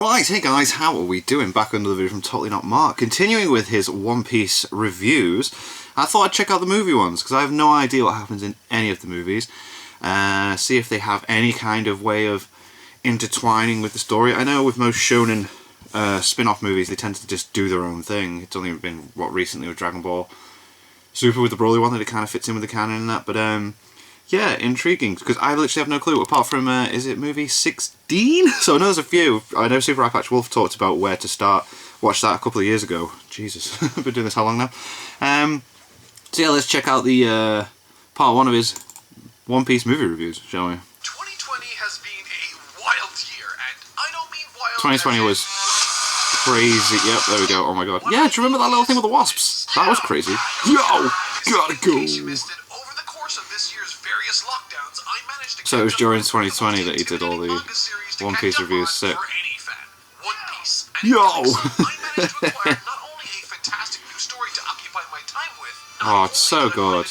Right, hey guys, how are we doing? Back under the video from Totally Not Mark. Continuing with his One Piece reviews, I thought I'd check out the movie ones, because I have no idea what happens in any of the movies. See if they have any kind of way of intertwining with the story. I know with most shonen spin-off movies, they tend to just do their own thing. It's only been, recently with Dragon Ball Super with the Broly one that it kind of fits in with the canon and that, but yeah, intriguing, because I literally have no clue, apart from, is it movie 16? So I know there's a few. I know Super Eye Patch Wolf talked about where to start. Watched that a couple of years ago. Jesus, I've been doing this how long now? So yeah, let's check out the part one of his One Piece movie reviews, shall we? 2020 has been a wild year, and I don't mean wild. 2020 was crazy. Yep, there we go. Oh my god. Yeah, do you remember that little thing with the wasps? That was crazy. Yo, gotta go. So it was during 2020 that he did all the One Piece reviews. Sick. Yo! Oh, it's so good.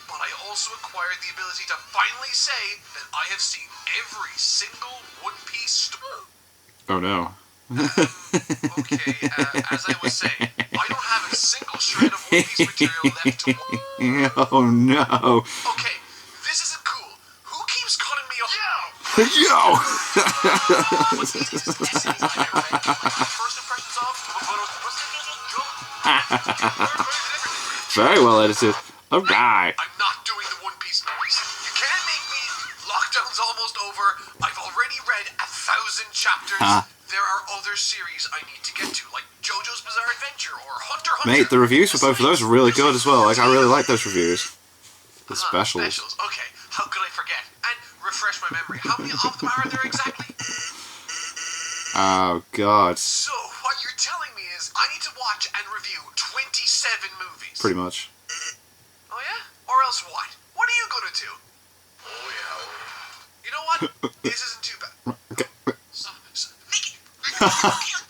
But I also acquired the ability to finally say that I have seen every single One Piece story. Oh no. Okay, as I was saying, I don't have a single shred of One Piece material left to watch. Oh no. Okay, this isn't cool. Who keeps cutting me off? Yo! First impressions of... Very well edited. Alright. I'm not doing the One Piece movies. You can't make me. Lockdown's almost over. I've already read 1,000 chapters. There are other series I need to get to, like JoJo's Bizarre Adventure or Hunter x Hunter. Mate, the reviews for both of those are really good as well. Like, I really like those reviews. The specials. Okay, how could I forget? And refresh my memory. How many of them are there exactly? Oh, God. So, what you're telling me is I need to watch and review 27 movies. Pretty much. Oh, yeah? Or else what? What are you gonna do? Oh, yeah. You know what? This isn't too bad. Okay.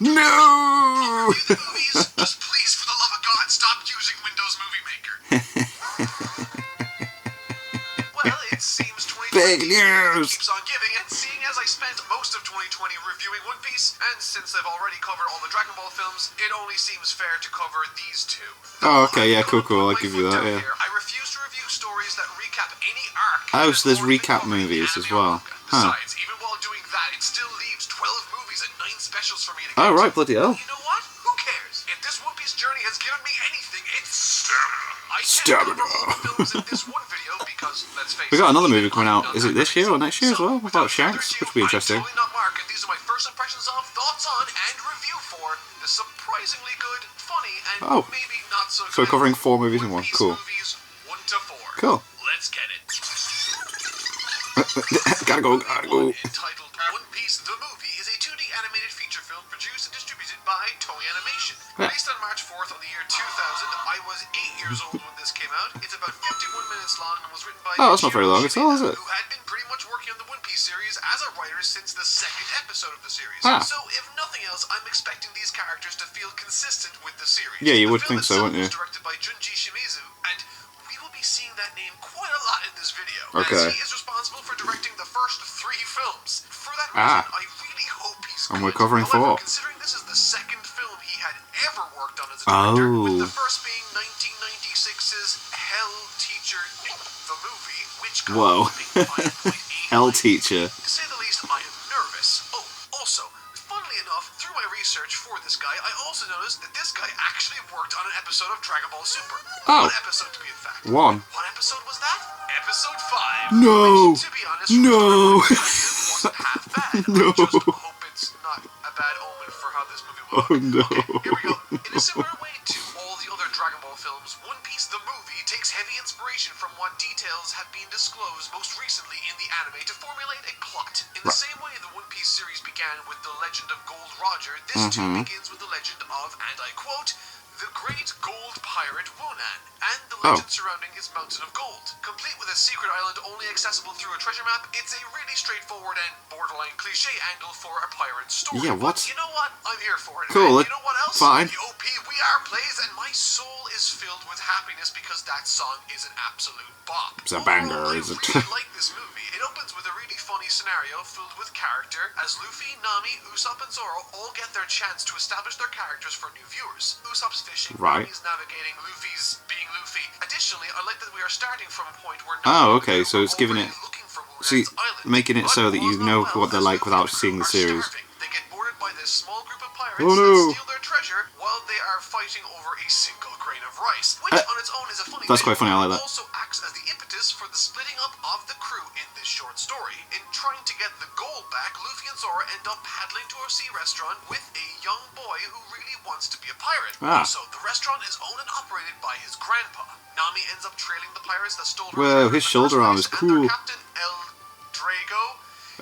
No! No! Movies, just please, for the love of God, stop using Windows Movie Maker. Well, it seems 2020 Big news! keeps on giving, and seeing as I spent most of 2020 reviewing One Piece, and since I've already covered all the Dragon Ball films, it only seems fair to cover these two. Oh, okay, yeah, cool, I'll give you that, yeah. I refuse to review stories that recap any arc. Oh, so there's recap movies as well. Huh. Besides, even while doing that, it still leaves 12 movies and 9 specials for me to get Oh, right, to. bloody hell. You know what? Who cares? If this One Piece journey has given me anything, it's stamina. I can't Stamina. cover all the films in this one video because, let's face We got another it, movie coming out. Is it this year or next year as well? What about Shanks? Which would be interesting. I'm Totally Not Mark, and these are my first impressions of, thoughts on, and review for the surprisingly good, funny, and maybe not so good. So we're covering 4 movies in one. Cool. Movies 1 to 4. Cool. Let's get it. Gotta go. Entitled One Piece the Movie is a 2D animated feature film produced and distributed by Toei Animation. Released on March 4th of the year 2000, I was 8 years old when this came out. It's about 51 minutes long and was written by Oh, that's not very long at all, is it? who had been pretty much working on the One Piece series as a writer since the 2nd episode of the series. So, if nothing else, I'm expecting these characters to feel consistent with the series. Yeah, you would The film think so, wouldn't you? itself was directed by Junji Shimizu, and we will be seeing that name quite a lot in this video. Okay. As he is responsible for directing the first 3 films. For that reason, I really hope he's And good. we're covering However, 4. considering this is the 2nd film he had ever worked on as a director, with the Oh. first being 1996's Hell Teacher, the movie, which got Whoa. 5.8 Hell Teacher. To say the least, I am nervous. Oh, also, funnily enough, through my research for this guy, I also noticed that this guy actually worked on an episode of Dragon Ball Super. Oh. 1 episode to be exact. 1. What episode was that? Episode 5. No. Which, to be honest, No. wasn't half bad. No. I just hope it's not a bad omen for how this movie will look. Oh, no. Okay, here we go. In a similar way to all the other Dragon Ball films, One Piece the movie takes heavy inspiration from what details have been disclosed most recently in the anime to formulate a plot. In the same way the One Piece series began with the legend of Gold Roger, this too begins with the legend of, and I quote, the great gold pirate Wonan, and the legend surrounding his mountain of gold. Complete with a secret island only accessible through a treasure map, it's a really straightforward and borderline cliche angle for a pirate story. Yeah, what? But you know what? I'm here for it. Cool. And you know what else? Fine. The OP We Are plays, and my soul is filled with happiness because that song is an absolute bop. It's a banger, Overall, is it? I really like this movie. It opens with a really funny funny scenario filled with character, as Luffy, Nami, Usopp, and Zoro all get their chance to establish their characters for new viewers. Usopp's fishing, Right. Nami's navigating, Luffy's being Luffy. Additionally, I like that we are starting from a point where Oh, Nami okay, so it's giving it... looking for See, Wunan's island, making it but so that you all's not know well, what they're as like Luffy without and seeing the crew are series. starving. They get boarded by this small group of pirates Oh, no. that steal their treasure while they are fighting over a single grain of rice, which on its own is a funny That's bit, quite funny, I like but that. also acts as the impetus for the splitting up of the crew in this short story. In trying to get the gold back, Luffy and Zoro end up paddling to a sea restaurant with a young boy who really wants to be a pirate. Ah. So the restaurant is owned and operated by his grandpa. Nami ends up trailing the pirates that stole her Whoa, treasure his in the shoulder first arm place, is and cool. their captain, El Drago.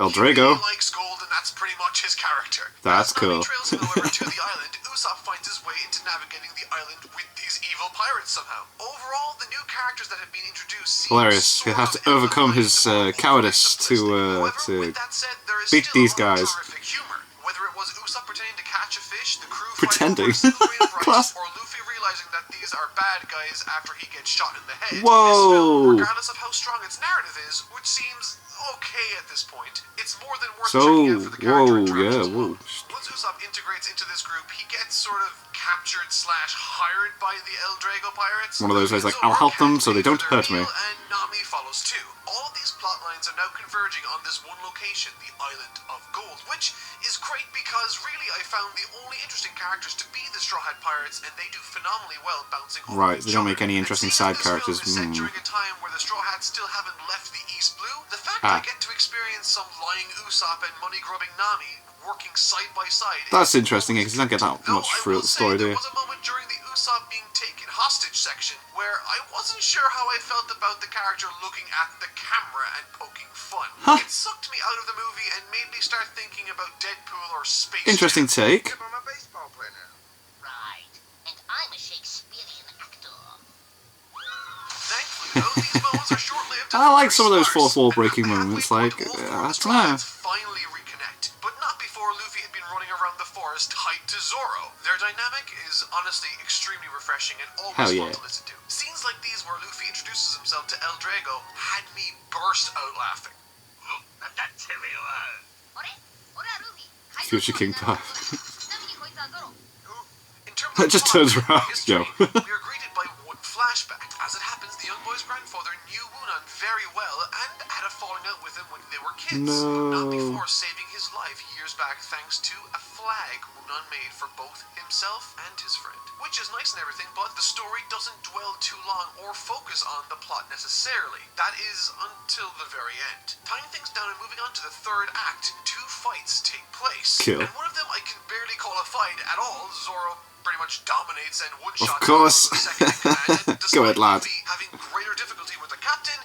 El He Drago? really likes gold, and that's pretty much his character. That's As Nami cool. trails him over to the island, Usopp finds his way into navigating the island with these evil pirates somehow. Overall, the new characters that have been introduced seem Hilarious. He sort has of to overcome ill-aligned his or overly cowardice simplistic. However, to with that said, there is beat still these a lot of guys. terrific humor. Whether it was Usopp pretending to catch a fish, the crew Pretending. fighting over a single grain of Class. rice, or Luffy realizing that these are bad guys after he gets shot in the head. Whoa. This film, regardless of how strong its narrative is, which seems okay at this point, it's more than worth So, checking out for the character whoa, interactions yeah, alone. whoa. Once Usopp integrates into this group, he gets sort of captured / hired by the El Drago pirates. One of those ways, like, Zoro I'll help them can't so they pay for don't their hurt me. meal, and Nami follows too. All of these plot lines are now converging on this one location, the Island of Gold, which is great because really I found the only interesting characters to be the Straw Hat Pirates, and they do phenomenally well bouncing off Right, each they don't other. make any And interesting seeing side this film characters. is set during a time where the Straw Hats still haven't left the East Blue, the fact Ah. I get to experience some lying Usopp and money-grubbing Nami working side by side. That's interesting, because you don't get that Though much I throughout will the say story, do there you? was a moment during the Usopp being taken hostage section where I wasn't sure how I felt about the character looking at the camera and poking fun. Huh. It sucked me out of the movie and made me start thinking about Deadpool or Space Interesting Jam. take. I'm a baseball player now. Right. And I'm a Shakespearean actor. Thankfully, though, these moments are short-lived. I like some of those Stars. fourth wall And breaking at the moments, halfway like, point, all I four of the don't Straw know. Hats finally reconnect, but not before Luffy had been running around the forest tied to Zoro. Their dynamic is honestly extremely refreshing and always Hell fun yeah. to listen to. Scenes like these where Luffy introduces himself to El Drago had me burst out laughing. Future King Puff. In terms It of just plot turns and around, history, Joe. we are greeted by one flashback. As it happens, the young boy's grandfather knew Wunan very well and had a falling out with him when they were kids. But not No. before saving his life years back thanks to a flag Wunan made for both himself and his friend. Which is nice and everything, but the story doesn't dwell too long or focus on the plot necessarily. That is until the very end. Tying things down and moving on to the third act, two fights take place. Cool. And one of them I can barely call a fight at all. Zoro pretty much dominates and one-shots course. the second in command. And Go despite ahead, lad. Luffy having greater difficulty with the captain,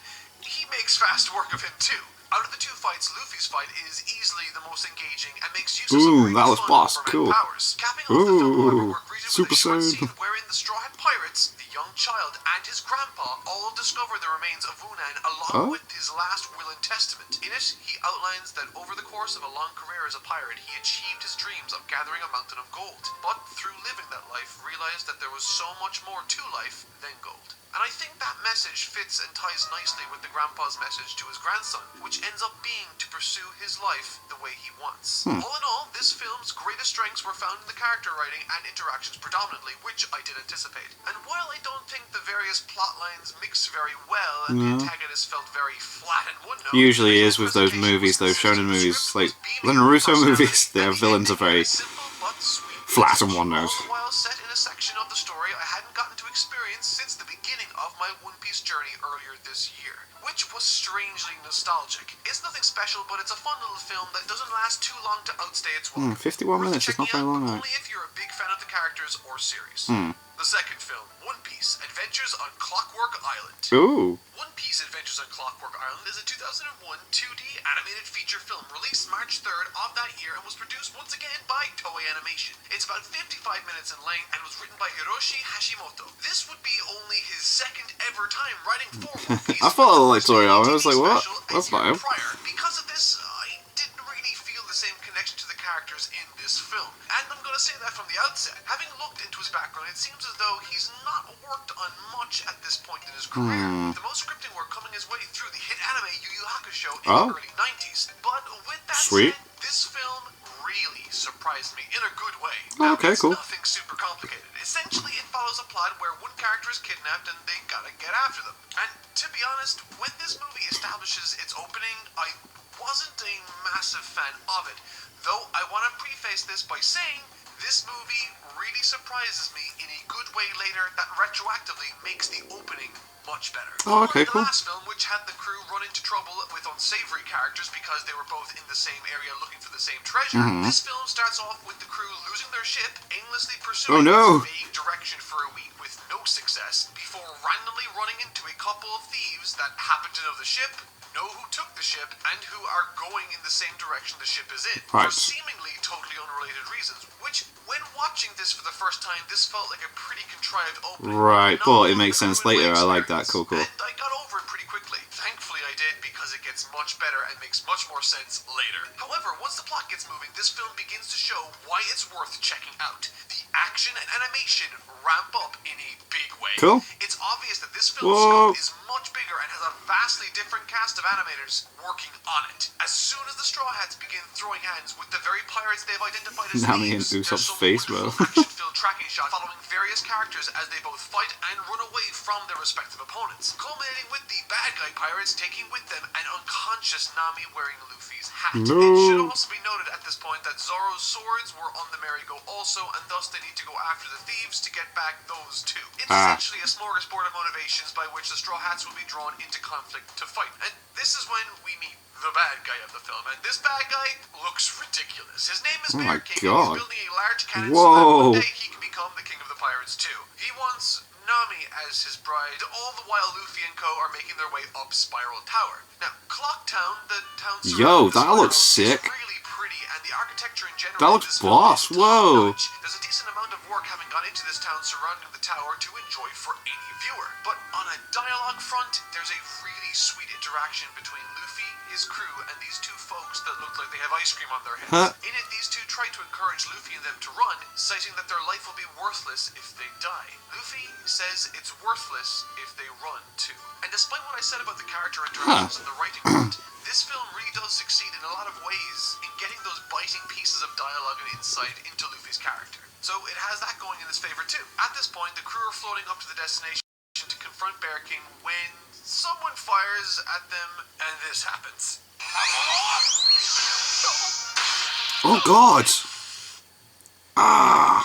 he makes fast work of him too. Out of the two fights, Luffy's fight is easily the most engaging and makes use of some Boom, really that was fun boss, Overman cool. powers. Capping off the film, however, Ooh, we're greeted Super with a short Saiyan. scene wherein the Straw Hat Pirates, the young child, and his grandpa all discover the remains of Wunan along Oh? with his last will and testament. In it, he outlines that over the course of a long career as a pirate, he achieved his dreams of gathering a mountain of gold. But through living that life, realized that there was so much more to life than gold. And I think that message fits and ties nicely with the grandpa's message to his grandson, which ends up being to pursue his life the way he wants. All in all, this film's greatest strengths were found in the character writing and interactions predominantly, which I did anticipate. And while I don't think the various plot lines mix very well and the antagonist felt very flat and one note, Usually the is with those presentation movies, those was shonen consistent, movies, script like was beaming the Naruto with movies, personality, their and the villains are ending very was a simple but sweet flat and message, one-note. all the while set in a section of the story I hadn't gotten to experience since the beginning of my One Piece journey earlier this year, which was strangely nostalgic. It's nothing special, but it's a fun little film that doesn't last too long to outstay its welcome. 51 Worth minutes, it's not checking very out, long, but right? only if you're a big fan of the characters or series. The second film, One Piece: Adventures on Clockwork Island. Ooh. One Piece Adventures on Clockwork Island is a 2001 2D animated feature film released March 3rd of that year and was produced once again by Toei Animation. It's about 55 minutes in length and was written by Hiroshi Hashimoto. This would be only his second ever time writing for One Piece. I thought I liked with the Toriano. I was first like, what? special a That's year not him. prior. Because of this, I didn't really feel the same connection to to the characters in this film. And I'm going to say that from the outset. Having looked into his background, it seems as though he's not worked on much at this point in his career. The most scripting work coming his way through the hit anime Yu Yu Hakusho in the early 90s. But with that said, this film really surprised me in a good way. Okay, cool. It's nothing super complicated. Essentially, it follows a plot where one character is kidnapped and they gotta get after them. And to be honest, when this movie establishes its opening, I wasn't a massive fan of it. Though I want to preface this by saying this movie really surprises me in a good way later that retroactively makes the opening much better. Oh, okay, Unlike cool. the last film, which had the crew run into trouble with unsavory characters because they were both in the same area looking for the same treasure, this film starts off with the crew losing their ship, aimlessly pursuing a vague direction for a week with no success, before randomly running into a couple of thieves that happen to know the ship, know who took the ship, and who are going in the same direction the ship is in, for seemingly totally unrelated reasons, which, when watching this for the first time, this felt like a pretty contrived opening. Right, but it makes sense later. I like that. Cool. And I got over it pretty quickly. Thankfully I did, because it gets much better and makes much more sense later. However, once the plot gets moving, this film begins to show why it's worth checking out. The action and animation ramp up in a big way. Cool. It's obvious that this film's scope is much bigger and has a vastly different cast of animators working on it. As soon as the Straw Hats begin throwing hands with the very pirates they've identified as Nami and thieves, Usopp's there's some face, bro. wonderful action-filled tracking shot following various characters as they both fight and run away from their respective opponents, culminating with the bad guy pirates taking with them an unconscious Nami wearing Luffy's hat. It should also be noted at this point that Zoro's swords were on the merry-go also, and thus they need to go after the thieves to get back those two. It's essentially a smorgasbord of motivations by which the Straw Hats will be drawn into conflict to fight. And this is when we meet the bad guy of the film, and this bad guy looks ridiculous. His name is Bear King, and he's building a large cannon so that one day he can become the king of the pirates too. He wants Nami as his bride, all the while Luffy and co are making their way up Spiral Tower. Now, Clock Town, the town surrounding that looks sick. is really pretty, and the architecture in general That looks is boss. Whoa. top-notch. There's a decent amount of work having gone into this town surrounding the tower to enjoy for any viewer. But on a dialogue front, there's a really sweet interaction between Luffy, his crew, and these two folks that look like they have ice cream on their heads. In it, these two try to encourage Luffy and them to run, citing that their life will be worthless if they die. Luffy says it's worthless if they run too. And despite what I said about the character interactions and the writing front, this film really does succeed in a lot of ways in getting those biting pieces of dialogue and insight into Luffy's character. So it has that going in its favor too. At this point, the crew are floating up to the destination to confront Bear King when someone fires at them, and this happens. Oh God! I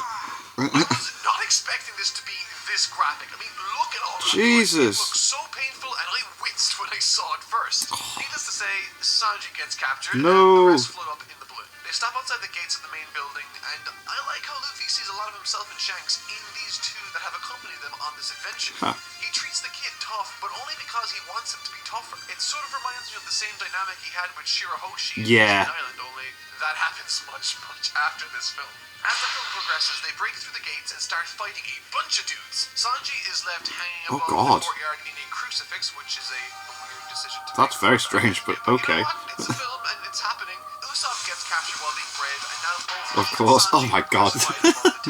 was not expecting this to be this graphic. I mean, look at all that. Jesus. It looks so painful, and I winced when I saw it first. Needless to say, Sanji gets captured, and the rest float up in the balloon. They stop outside the gates of the main building, and I like how Luffy sees a lot of himself and Shanks in these two that have accompanied them on this adventure. He treats the kid tough, but only because he wants him to be tougher. It sort of reminds me of the same dynamic he had with Shirahoshi in Fishing Island, only that happens much after this film. As the film progresses, they break through the gates and start fighting a bunch of dudes. Sanji is left hanging above the courtyard in a crucifix, which is a weird decision to make. That's very strange, but okay. You know what? It's a film and it's happening. Usopp gets captured while being brave, and now both Of course. Sanji Oh my God.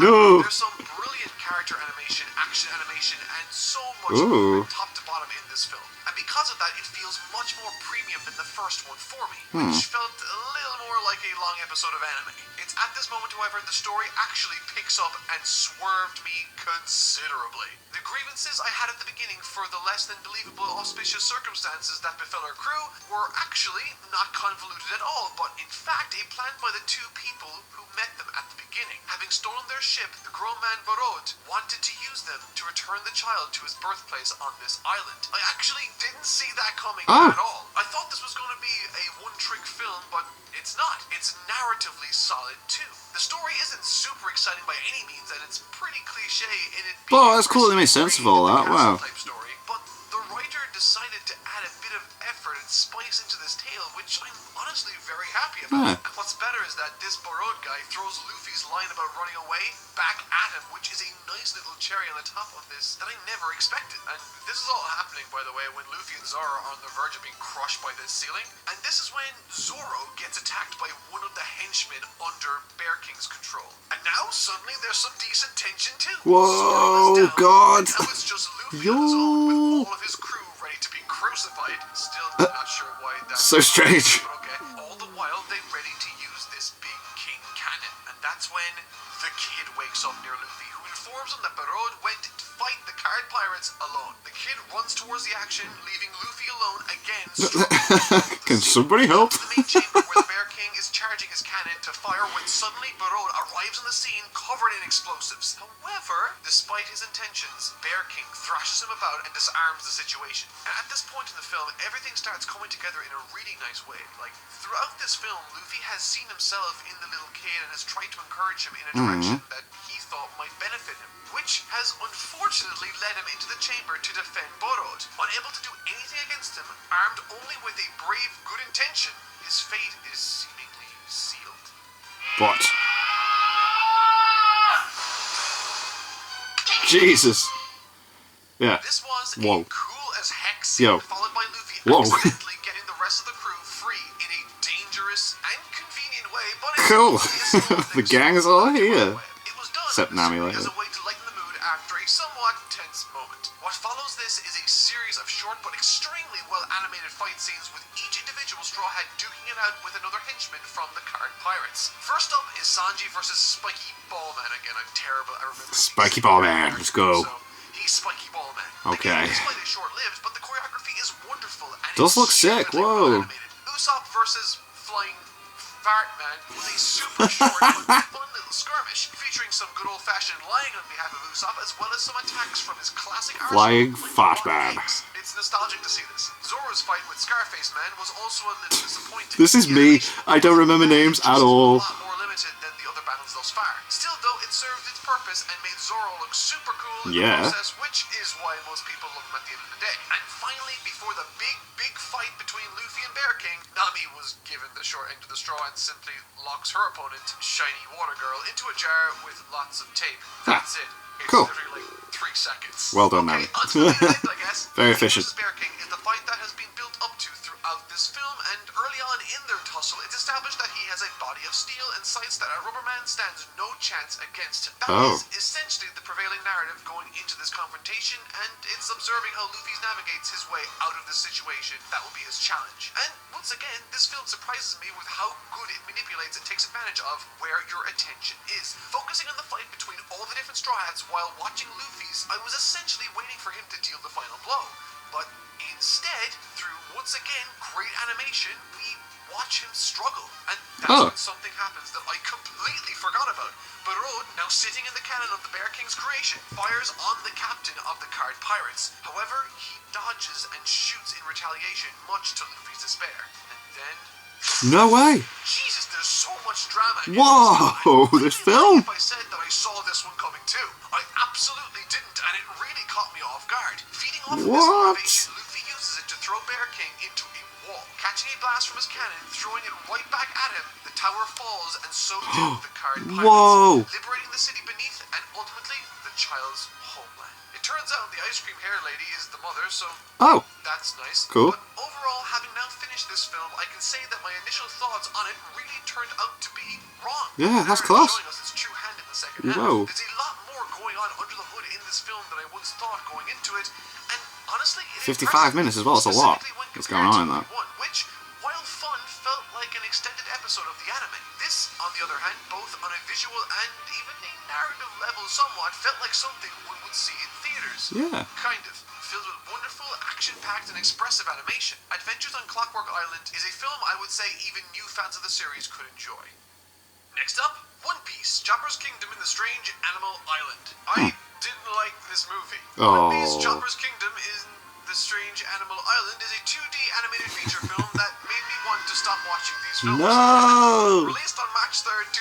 No! There's some brilliant character animation, action animation, and so much from top to bottom in this film. And because of that, it feels much more premium than the first one for me, which felt a little more like a long episode of anime. It's at this moment, however, the story actually picks up and swerved me considerably. The grievances I had at the beginning for the less than believable auspicious circumstances that befell our crew were actually not convoluted at all, but in fact a plan by the two people who met them at the beginning. Having stolen their ship, the grown man Barod wanted to use them to return the child to his birthplace on this island. I actually didn't see that coming at all. I thought this was going to be a one-trick film, but it's not. It's narratively solid too. The story isn't super exciting by any means, and it's pretty cliche in it being Oh, that's cool. They made sense of all that. Wow. type story, but the writer director decided to add a bit of effort and spice into this tale, which I'm honestly very happy about. And what's better is that this Barod guy throws Luffy's line about running away back at him, which is a nice little cherry on the top of this that I never expected. And this is all happening, by the way, when Luffy and Zoro are on the verge of being crushed by this ceiling. And this is when Zoro gets attacked by one of the henchmen under Bear King's control. And now suddenly there's some decent tension too. Whoa, Zoro is down, God. and now it's just Luffy on his own with all of his crew ready to be crucified. Still not sure why that's So strange. but okay. All the while they ready to use this big king cannon. And that's when the kid wakes up near Luffy, who informs him that Barod went to fight the card pirates alone. The kid runs towards the action, leaving Luffy alone again. Can somebody help? The main chamber where the Bear King is charging his cannon to fire when suddenly Barod arrives on the scene covered in explosives. However, despite his intentions, Bear King thrashes him about and disarms the situation. And at this point in the film, everything starts coming together in a really nice way. Like, throughout this film, Luffy has seen himself in the little kid and has tried to encourage him in a direction that he thought might benefit him, which has unfortunately led him into the chamber to defend Barod. Unable to do anything against him, armed only with a brave good intention, his fate is seemingly sealed. But Jesus. Yeah. This was Whoa. a cool as heck scene, Yo. followed by Luffy Whoa. accidentally getting the rest of the crew free in a dangerous and convenient way, but it's Cool. only a small The thing, gang's so all it's here. It was done Except Nami simply later. as a way to lighten the mood after a somewhat tense moment. What follows this is a series of short but extremely well animated fight scenes with each individual Straw Hat duking it out with another henchman from the card pirates. First up is Sanji versus Spiky Ballman. Again, I'm terrible. I remember Spiky Ballman, let's go. So, he's Spiky Ballman. Okay. The game is slightly short-lived, but the choreography is wonderful and Does it's look sick, stupidly well whoa. animated. Usopp versus Flying Fart Man was a super short but fun little skirmish featuring some good old-fashioned lying on behalf of Usopp, as well as some attacks from his classic Flying arsenal, like Fart One Man. Piece. It's nostalgic to see this. Zoro's fight with Scarface Man was also a little disappointing. This is The me. animation I don't remember names at was all. a lot more limited than the other battles thus far. Still, though, it served its purpose and made Zoro look super cool in Yeah. the process, which is why most people love him at the end of the day. And finally, before the big fight between Luffy and Bear King, Nami was given the short end of the straw and simply locks her opponent, Shiny Water Girl, into a jar with lots of tape. That's it. It's Cool. literally like 3 seconds. Well done, okay, Nami. on to the main event, I guess. Very Luffy efficient. versus Bear King is the fight that has been built up to throughout this film, and early on in their tussle, it's established that he has a body of steel and sights that a rubber man stands no chance against him. That is essentially the prevailing narrative going into this confrontation, and it's observing how Luffy navigates his way out of the situation that will be his challenge. And once again, this film surprises me with how good it manipulates and takes advantage of where your attention is. Focusing on the fight between all the different Straw Hats while watching Luffy's, I was essentially waiting for him to deal the final blow. But instead, through once again great animation, we watch him struggle. And that's when something happens that I completely forgot about. Barod, now sitting in the cannon of the Bear King's creation, fires on the captain of the card pirates. However, he dodges and shoots in retaliation, much to Luffy's despair. And then... No way. Jesus, there's so much drama. in Whoa, this this film. film. If I said that I saw this one coming too, I absolutely didn't, and it really caught me off guard. Feeding off of this What? motivation, Luffy uses it to throw Bear King into a wall. Catching a blast from his cannon, throwing it right back at him, the tower falls, and so do the card pirates, Whoa. liberating the city beneath, and ultimately the child's homeland. It turns out the ice cream hair lady is the mother, so Oh, that's nice. Cool. But overall, having now finished this film, I can say that my initial thoughts on it really turned out to be wrong. Yeah, that's Narrative close. Showing us its true hand in the second half. Whoa. There's a lot more going on under the hood in this film than I once thought going into it, and honestly, it 55 minutes as well, it's a lot. specifically when What's compared going on in to that? movie one, which, while fun, felt like an extended episode of the anime. This, on the other hand, both on a visual and even a narrative level somewhat, felt like something one would see in theaters. Yeah. Kind of. Filled with wonderful, action-packed, and expressive animation. Adventures on Clockwork Island is a film I would say even new fans of the series could enjoy. Next up, One Piece, Chopper's Kingdom in the Strange Animal Island. I didn't like this movie. One Piece, Oh. Chopper's Kingdom in the Strange Animal Island is a 2D animated feature film that made me want to stop watching these films. No. Released on March March 3rd,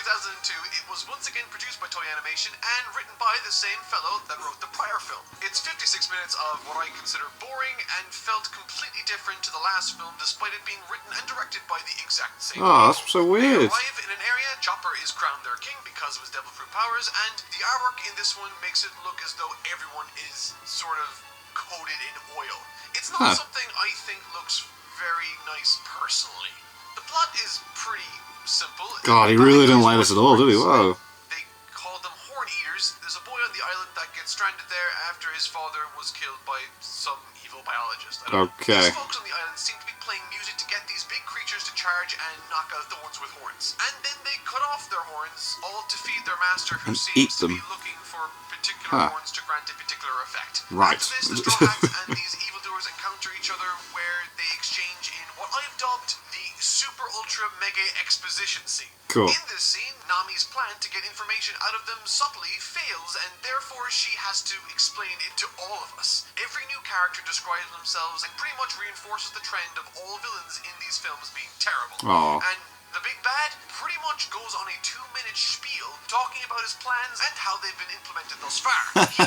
2002, it was once again produced by Toei Animation and written by the same fellow that wrote the prior film. It's 56 minutes of what I consider boring and felt completely different to the last film despite it being written and directed by the exact same Oh, people. that's so weird. They arrive in an area, Chopper is crowned their king because of his devil fruit powers, and the artwork in this one makes it look as though everyone is sort of coated in oil. It's not something I think looks very nice personally. The plot is pretty simple. God, he really didn't like this at all, did he? Whoa. They call them horn eaters. There's a boy on the island that gets stranded there after his father was killed by some evil biologist. I don't know. Okay. These folks on the island seem to be playing music to get these big creatures to charge and knock out the ones with horns. And then they cut off their horns, all to feed their master, who And seems eat to them. be looking for particular horns to grant a particular effect. Right. After this, the Straw Hats and these evildoers encounter each other, where they exchange in what I've dubbed the Super Ultra Mega Exposition scene. Cool. In this scene, Nami's plan to get information out of them subtly fails, and therefore she has to explain it to all of us. Every new character describes themselves and pretty much reinforces the trend of all villains in these films being terrible. Aw. And the big bad pretty much goes on a 2-minute spiel talking about his plans and how they've been implemented thus far. He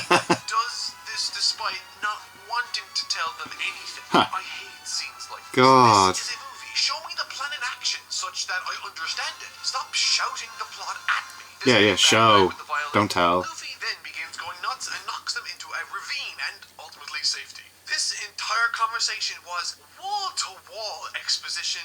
does this despite not wanting to tell them anything. I hate scenes like this. God. This is a movie. Show me the plan in action such that I understand it. Stop shouting the plot at me. This Yeah, big yeah, bad show. guy with the violin. Don't tell. Luffy then begins going nuts and knocks them into a ravine and ultimately safety. This entire conversation was wall-to-wall exposition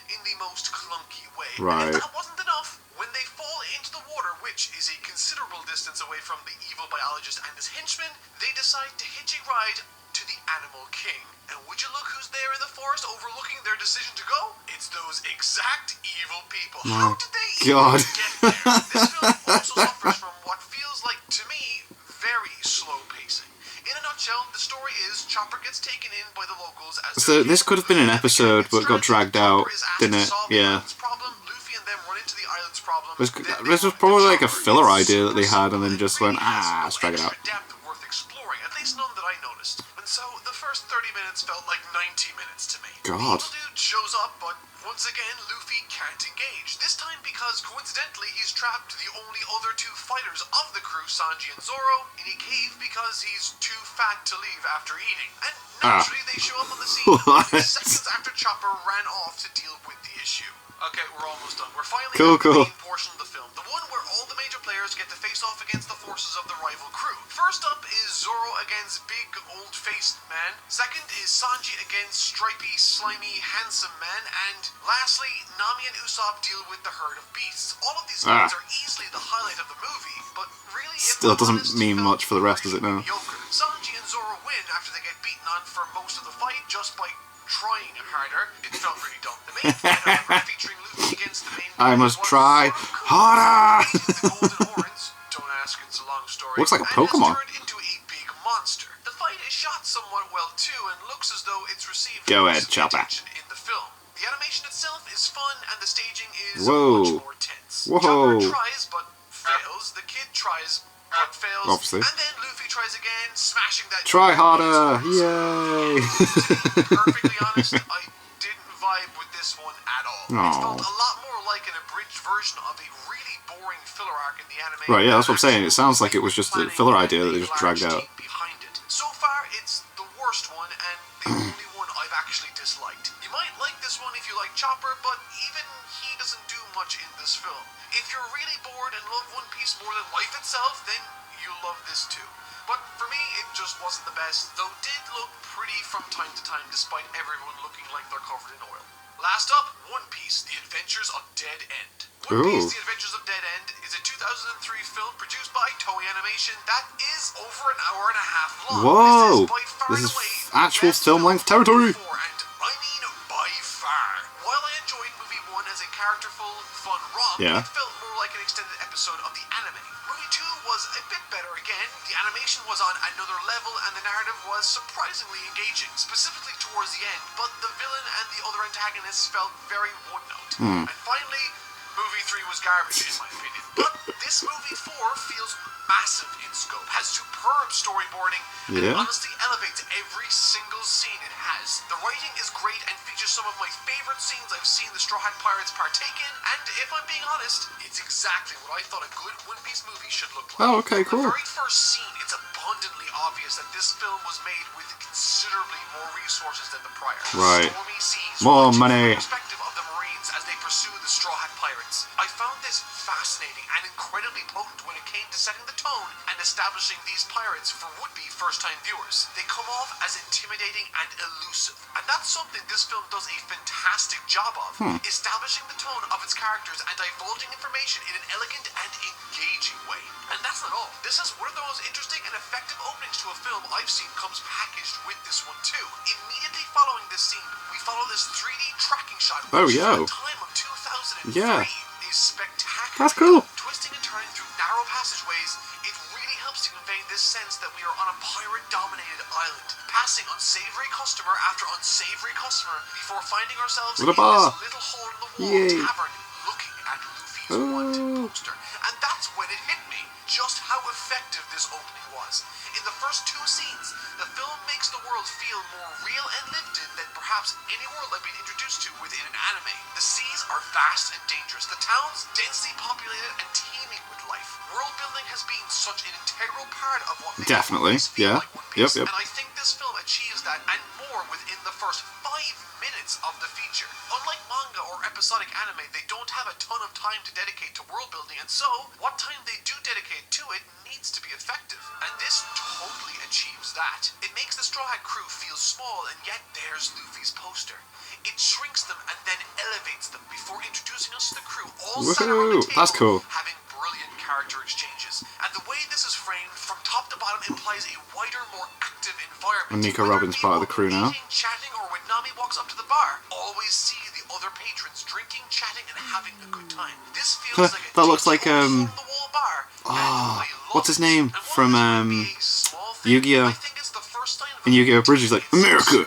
in the most clunky way. Right. And if that wasn't enough, when they fall into the water, which is a considerable distance away from the evil biologist and his henchmen, they decide to hitch a ride to the Animal King. And would you look who's there in the forest overlooking their decision to go? It's those exact evil people. How did they God. even get there? This film also suffers from what feels like, to me, very slow pacing. In a nutshell, the story is Chopper gets taken in by the locals as So this could have been an episode, but got dragged out, didn't it? Yeah. Problem. Luffy and them run into the island's problem. This was probably like a filler idea that they had, and then just went, let's drag it out. Depth worth exploring, at least none that I noticed. And so the first 30 minutes felt like 90 minutes to me. God. The evil dude shows up, but once again, Luffy can't engage. This time because, coincidentally, he's trapped the only other two fighters of the crew, Sanji and Zoro, in a cave because he's too fat to leave after eating. And naturally, they show up on the scene What? seconds after Chopper ran off to deal with the issue. Okay, we're almost done. We're finally Cool, at the cool. main portion of the film, the one where all the major players get to face off against the forces of the rival crew. First up is Zoro against big, old-faced man. Second is Sanji against stripy, slimy, handsome man. And lastly, Nami and Usopp deal with the herd of beasts. All of these fights are easily the highlight of the movie, but really, if Still I'm doesn't honest, mean felt much for the rest, does it pretty now? mediocre. Sanji and Zoro win after they get beaten on for most of the fight just by trying harder. It felt really dumb. The main fight, however, featuring Luffy against the main I villain must was try sort of cool. harder. The Golden Horns, don't ask, it's a long story. Looks like a and Pokemon. has turned into a big monster. The fight is shot somewhat well too, and looks as though it's received Go most of ahead, the Chopper. attention in the film. The animation itself is fun, and the staging is Whoa. much more tense. Whoa. Chopper tries but fails. The kid tries but fails. Obviously. And then Luffy tries again, smashing that. Try harder! Yay! To be perfectly honest, I didn't vibe with this one at all. It Aw. felt a lot more like an abridged version of a really boring filler arc in the anime. Right, yeah, that's what I'm saying. than It sounds like it was just a planning filler and idea that they a just dragged large out. team behind it. So far, it's the worst one and the only one I've actually disliked. You might like this one if you like Chopper, but even he doesn't do much in this film. If you're really bored and love One Piece more than life itself, then you'll love this too. But for me, it just wasn't the best, though it did look pretty from time to time despite everyone looking like they're covered in oil. Last up, One Piece, The Adventures of Dead End. One Piece, Ooh. The Adventures of Dead End is a 2003 film produced by Toei Animation that is over an hour and a half long. Whoa! This is by far This and is away the actual best film-length film territory. before, and I mean by far. While I enjoyed movie 1 as a characterful, fun romp, Yeah. it felt more like an extended episode of the anime. Movie 2 was a bit better again. The animation was on another level, and the narrative was surprisingly engaging, specifically towards the end, but the villain and the other antagonists felt very one-note. And finally, movie 3 was garbage, in my opinion. But this movie 4 feels massive in scope, has superb storyboarding, and it Yeah. honestly elevates every single scene it has. The writing is great and features some of my favorite scenes I've seen the Straw Hat Pirates partake in, and if I'm being honest, it's exactly what I thought a good One Piece movie should look like. Oh, okay, cool. The very first scene, it's abundantly obvious that this film was made with considerably more resources than the prior. Right. Stormy seas, More watching money. from the perspective of the Marines as they pursue the Straw Hat Pirates. I found this fascinating and incredibly potent when it came to setting the tone and establishing these pirates for would-be first-time viewers. They come off as intimidating and elusive, and that's something this film does a fantastic job of, establishing the tone of its characters and divulging information in an elegant and engaging way. And that's not all. This is one of the most interesting and effective openings to a film I've seen comes packaged with this one too. Immediately following this scene, we follow this 3D tracking shot, Oh, which yeah. for the time of 2003 Yeah. is spectacular. That's cool. Twisting and turning through narrow passageways, it really helps to convey this sense that we are on a pirate-dominated island, passing unsavory customer after unsavory customer before finding ourselves With a in bar. this little hole-in-the-wall Yay. tavern looking at Luffy's Oh. wanted poster. And that's when it hit me just how effective this opening was. In the first two scenes, the film makes the world feel more real and lived in than perhaps any world I've been introduced to within an anime. The seas are vast and dangerous, the towns densely populated and teeming with life. World building has been such an integral part of what makes Definitely, One Piece feel yeah. like One Piece, Yep. and I think this film achieves that and more within the first 5 minutes of the feature. Unlike manga or episodic anime, they don't have a ton of time to dedicate to world building, and so what time they do dedicate to it needs to be effective. And this totally achieves that. It makes the Straw Hat crew feel small, and yet there's Luffy's poster. It shrinks them and then elevates them before introducing us to the crew, all sat around Woohoo, the table, that's cool. having brilliant character exchanges. And the way this is framed from top to bottom implies a wider, more active environment. And Nico Whether Robin's it be part of the while crew now. eating, chatting, or when Nami walks up to the bar, always see the other patrons drinking, chatting, and having a good time. This feels like a That looks like, hole-in-the-wall bar. oh, And I love what's his it. name And while from, this might be a small thing, Yu-Gi-Oh! I think it's the first sign of In Yu-Gi-Oh! Bridges, like, America!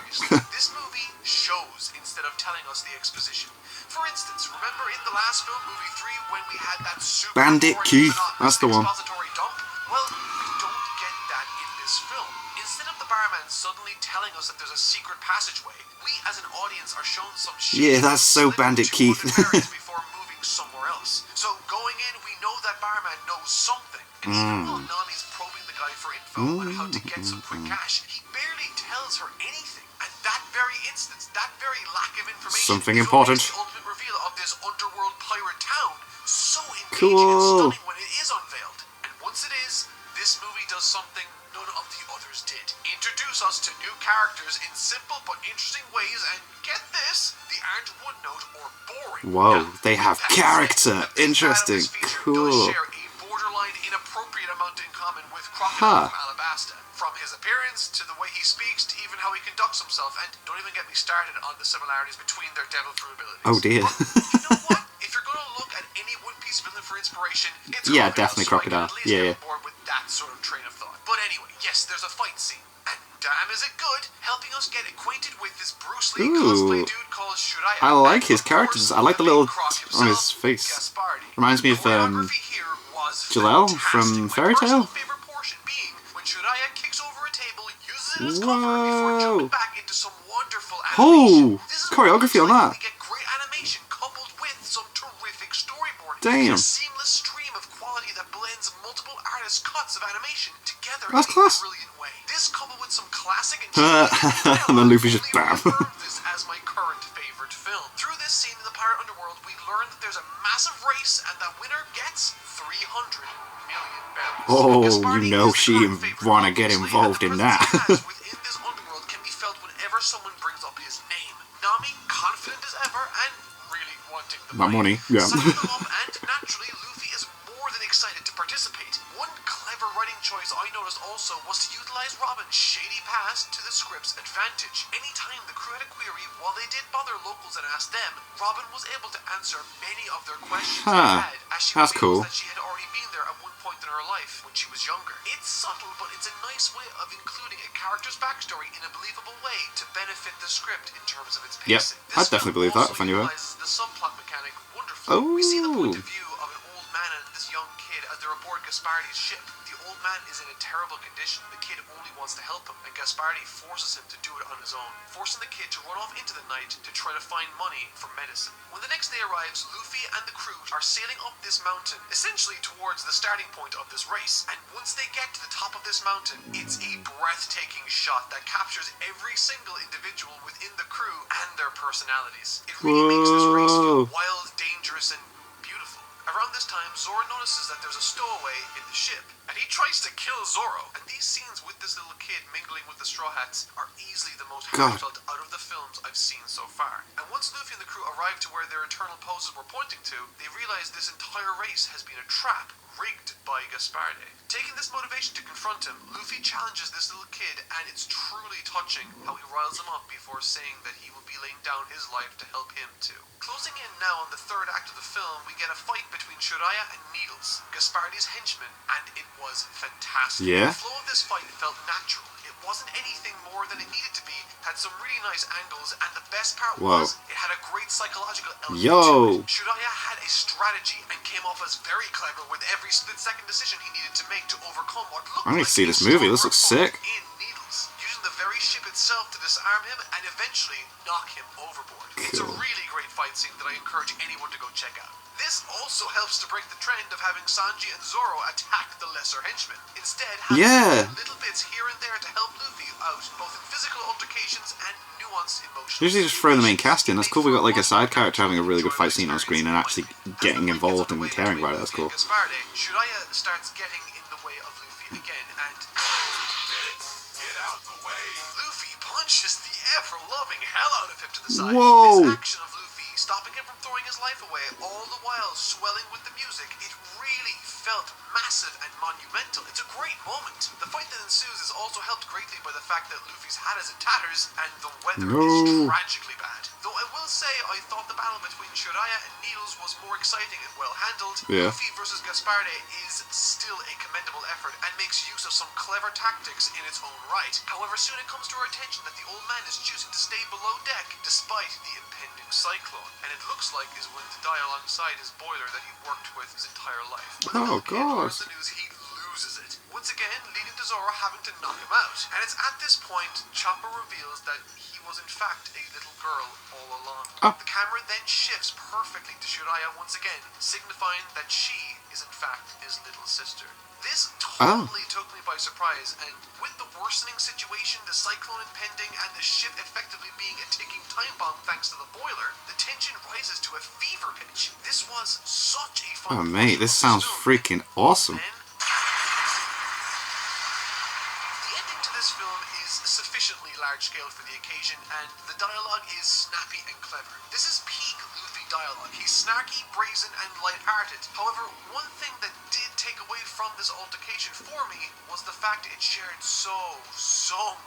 This movie shows instead of telling us the exposition. For instance, remember in the last film, movie 3, when we had that super Bandit boring, Keith, monotonous that's the one. expository dump? Well, we don't get that in this film. Instead of the barman suddenly telling us that there's a secret passageway, we as an audience are shown some shit. Yeah, that's so Bandit Keith. before moving somewhere else. So going in, we know that barman knows something. And even while Nami's probing the guy for info on how to get some quick cash, he barely tells her anything. And that very instance, that very lack of information, Something is important. what makes the ultimate reveal of this underworld pirate town so engaging Cool. and stunning when it is unveiled. And once it is, this movie does something none of the others did. Introduce us to new characters in simple but interesting ways, and get this, they aren't one note or boring. Whoa, Now, they have that said, character. the big bad of Interesting. this feature Cool. does share a borderline inappropriate amount in common with Huh. Crocodile from Alabasta. From his appearance to the way he speaks to even how he conducts himself, and don't even get me started on the similarities between their devil fruit abilities. Oh, dear. But you know what? If you're gonna look at any One Piece villain for inspiration, it's Yeah, Crocodile, definitely so I can Crocodile. at least Yeah, get on board with that sort of train of thought. But anyway, yes, there's a fight scene. And damn is it good, helping us get acquainted with this Bruce Lee Ooh. cosplay dude called Shiraya. I like And his of characters. course, I like the main little Croc on his himself, face. Gaspardi. Reminds me of, Choreography here was Jalel fantastic. from My Fairy Tail? personal favorite portion being when Shiraya kicks over a table, uses it as cover before jumping Whoa. back into some wonderful Oh, animation. This is choreography on that. We get great animation coupled with some terrific storyboarding. Damn. A seamless stream of quality that blends multiple artists' cuts of animation together That's in class. a brilliant way. This coupled with some classic and And then Luffy just bam. this as my current favorite film. Through this scene in the pirate underworld, we learn that there's a massive race and the winner gets 300 million berries. Oh, Gaspardi you know is the she current favorite, wanna get obviously, involved and in the that. presence he has within this underworld can be felt whenever someone brings up his name. Nami, confident as ever and really wanting the My money, yeah. Sucking them up, and naturally, Luffy is more than excited to participate. One clever writing choice I noticed also was to utilize Robin's shady past to the script's advantage. Anytime the crew had a query, while they did bother locals and asked them, Robin was able to answer many of their questions they Huh. had, as she That's reveals cool. that she had already been there at one point in her life when she was younger. It's subtle, but it's a nice way of including a character's backstory in a believable way to benefit the script in terms of its Yep, pacing. I'd definitely believe that if I knew it. The subplot mechanic wonderfully. We see the point Oh. of view of an old man and this young kid as they're aboard Gaspardi's ship. The old man is in a terrible condition. The kid only wants to help him, and Gaspardi forces him to do it on his own, forcing the kid to run off into the night to try to find money for medicine. When the next day arrives, Luffy and the crew are sailing up this mountain, essentially towards the starting point of this race. And once they get to the top of this mountain, it's a breathtaking shot that captures every single individual within the crew and their personalities. It really makes this race feel wild, dangerous, and beautiful. Around this time, Zoro notices that there's a stowaway in the ship, and he tries to kill Zoro. And these scenes with this little kid mingling with the Straw Hats are easily the most heartfelt out of the films I've seen so far. And once Luffy and the crew arrive to where their eternal poses were pointing to, they realize this entire race has been a trap rigged by Gaspardi. Taking this motivation to confront him, Luffy challenges this little kid, and it's truly touching how he riles him up before saying that he will be laying down his life to help him too. Closing in now on the third act of the film, we get a fight between Shiraya and Needles, Gaspardi's henchman, and it was fantastic. Yeah? The flow of this fight felt natural. It wasn't anything more than it needed to be, had some really nice angles, and the best part was, it had a great psychological element to it. Shiraya had a strategy and came off as very clever with every split-second decision he needed to make to overcome what looked I need like to see this movie, this looks sick. in Needles, using the very ship itself to disarm him and eventually knock him overboard. It's a really great fight scene that I encourage anyone to go check out. This also helps to break the trend of having Sanji and Zoro attack the lesser henchmen. Instead, having little bits here and there to help Luffy out, both in physical altercations and nuanced emotions. Usually just throw the main cast in. That's cool. We got like a side character having a really good fight scene on screen and actually getting involved and caring about it. That's cool. Shiraya starts getting in the way of Luffy again, and get out the way. Luffy punches the ever-loving hell out of him to the side. Whoa! This action of Luffy stopping him from throwing his life away, all the while swelling with the music, it really felt massive and monumental. It's a great moment. The fight that ensues is also helped greatly by the fact that Luffy's hat is in tatters and the weather is tragically bad. Though I will say I thought the battle between Shiraya and Needles was more exciting and well handled. Luffy versus Gaspardi is still a commendable effort and makes use of some clever tactics in its own right. However, soon it comes to our attention that the old man is choosing to stay below deck despite the impending cyclone, and it looks like he's willing to die alongside his boiler that he worked with his entire life. When the kid learns the news, he loses it. Once again, leading to Zoro having to knock him out. And it's at this point Chopper reveals that he was in fact a little girl all along. The camera then shifts perfectly to Shiraya once again, signifying that she is in fact his little sister. This totally took me by surprise, and with the worsening situation, the cyclone impending, and the ship effectively being a ticking time bomb thanks to the boiler, the tension rises to a fever pitch. This was such a fun Oh mate, this sounds freaking awesome. The ending to this film is sufficiently large-scale for the occasion, and the dialogue is snappy and clever. This is peak Luffy dialogue. He's snarky, brazen, and light-hearted. However, one thing that did take away from this altercation for me was the fact it shared so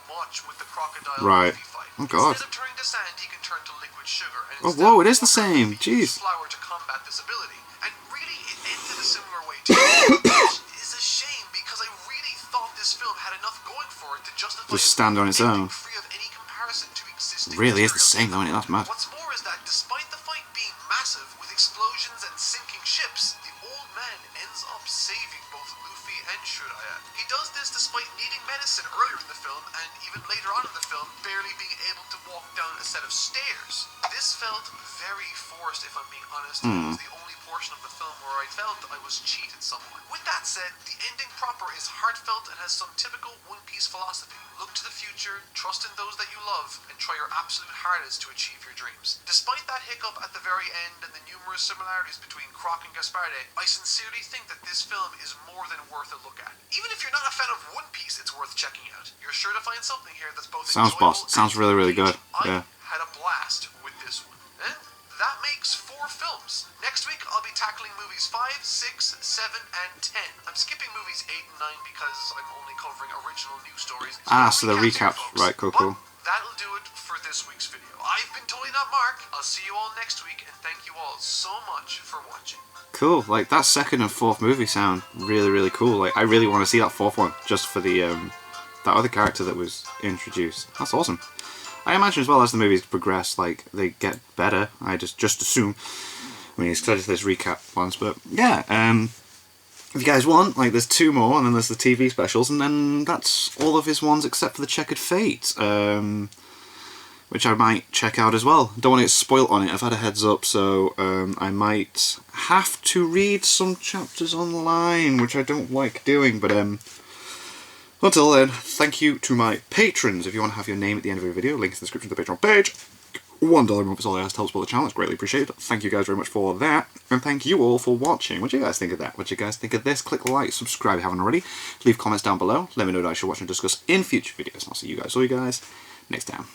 much with the crocodile Luffy fight. Oh god. Instead of turning to sand, he can turn to liquid sugar. And oh whoa, it is the same. Jeez. Flour to combat this ability. And really, it ended a similar way too. Which is a shame because I really thought this film had enough going for it to justify just stand on its own. Free of any comparison to existing really is the same though, isn't it? That's mad. What's more is that despite the fight being massive with explosions and sinking ships, the old man ends up saving both Luffy and Shiraya. He does this despite needing medicine earlier in the film, and even later on in the film, barely being able to walk down a set of stairs. This felt very forced, if I'm being honest. It was the only portion of the film where I felt I was cheated somewhat. With that said, the ending proper is heartfelt and has some typical One Piece philosophy. Look to the future, trust in those that you love, and try your absolute hardest to achieve your dreams. Despite that hiccup at the very end and the numerous similarities between Croc and Gaspardi, I sincerely think that this film is more than worth a look at. Even if you're not a fan of One Piece, it's worth checking out. You're sure to find something here that's both sounds enjoyable sounds really, really good. I had a blast with this one. And that makes 4 films. Next week, I'll be tackling movies 5, 6, 7, and 10. I'm skipping movies 8 and 9 because I'm only covering original news stories. So the recap, right, cool. That'll do it for this week's video. I've been Totally Not Mark. I'll see you all next week, and thank you all so much for watching. Cool, like that second and fourth movie sound really, really cool. Like I really want to see that fourth one just for the that other character that was introduced. That's awesome. I imagine as well as the movies progress, like they get better. I just assume. I mean, it's clear to this recap once, but yeah. if you guys want, like, there's 2 more, and then there's the TV specials, and then that's all of his ones except for the Checkered Fate, which I might check out as well. Don't want to get spoilt on it. I've had a heads up, so I might have to read some chapters online, which I don't like doing, but until then, thank you to my patrons. If you want to have your name at the end of every video, link in the description of the Patreon page. $1 a month is all I ask to help support the channel. It's greatly appreciated. Thank you guys very much for that. And thank you all for watching. What do you guys think of that? What do you guys think of this? Click like, subscribe if you haven't already. Leave comments down below. Let me know what I should watch and discuss in future videos. And I'll see you guys next time.